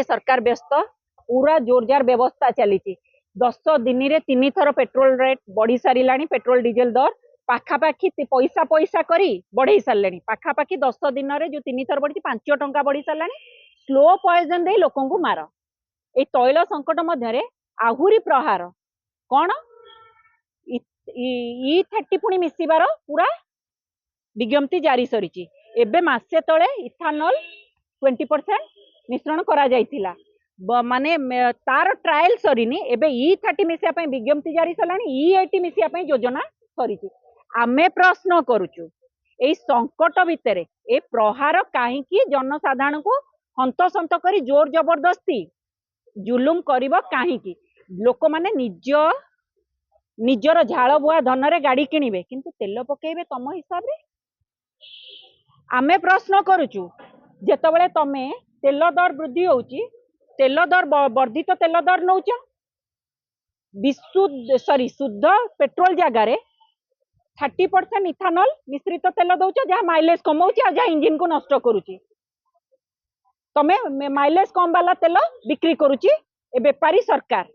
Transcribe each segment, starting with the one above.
सरकार व्यस्त पूरा जोरजार व्यवस्था चली 10 दिन में 3 थर पेट्रोल रेट बढ़ी सारा पेट्रोल डीजेल दर पाखापाखि पैसा पैसा करी बढ़े सारे पाखापाखि 10 दिन में जो 3 थर बढ़ी 5 टंका बढ़ी सारा स्लो पॉइजन दे लोक मार ए तैल संकट मध्य आहुरी प्रहार कौन E30 पुणी मिसिबार पूरा विज्ञप्ति जारी सरी एबे मासे तले इथानॉल 20% मिश्रण करा जाइथिला माने तार ट्रायल सरीनी एबे E30 मिसिया विज्ञप्ति जारी सलानी E80 मिसिया योजना सरी आमे प्रश्न करूचु ए संकट भितर ए प्रहार कहीं जनसाधारण को हंतसंत करी जोर जबरदस्ती जुलुम करिवो कहीं लोक माने निजर झाड़ बुआ धन रे गाड़ी किनिबे किंतु तेल पकेबे तम हिसाब रे आमे प्रश्न करूचु जेतबेले तमे तेल दर वृद्धि होउची तेल दर वर्धित तेल दर नौच विशुद्ध सॉरी शुद्ध पेट्रोल जगार 30% इथानॉल मिश्रित तेल दौच जहाँ माइलेज कमाऊँ जहाँ इंजिन को नष्ट करुच्ची तमे माइलेज कम वाला तेल बिक्री करुच्ची ए बेपारी सरकार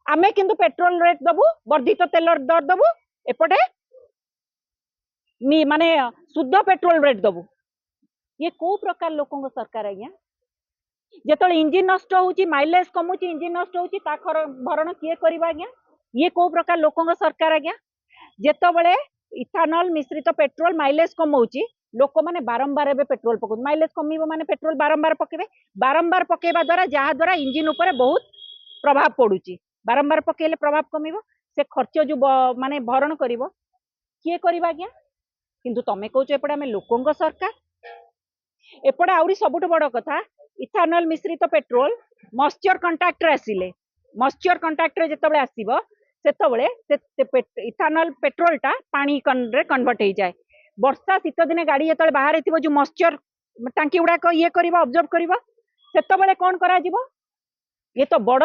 आमे किंतु पेट्रोल रेट दबु वर्धित तेल दर दबु एपटे माने शुद्ध पेट्रोल रेट दबु ये को प्रकार लोकों सरकार आज्ञा जेत इंजिन नष्ट होची माइलेज कमुची इंजिन नष्ट होची ता भरण किए करबा आज्ञा ये को प्रकार लोकों सरकार आज्ञा जेतबेले इथानॉल मिश्रित पेट्रोल माइलेज कमाऊची लोक माने बारंबार एबे पेट्रोल पकउ माइलेज कमीबो माने पेट्रोल बारंबार पकेबा द्वारा जहा द्वारा इंजिन उपरे बहुत प्रभाव पड़ुची बारंबार पकेले प्रभाव कमीबो से खर्च जो माने भरण करिवो किए करबा आज्ञा किंतु तमे कहूच एपटे आमे लोकों सरकार एपटे आउरी सबुठ बड़ कथा इथानॉल मिश्रित पेट्रोल मॉइस्चर कंट्राक्ट रे आसिले मॉइस्चर कंट्राक्ट रे जेतबेले आसीबो सेतबेले इथानॉल पेट्रोल टा पानी रे कन्वर्ट हो जाए वर्षा शीत दिन गाड़ी जेतबेले बाहर थिबो जो मॉइस्चर टांकी गुड़ाक ये करबो ऑब्जर्व करबो सेतबेले कोन करा जिवो ये तो बड़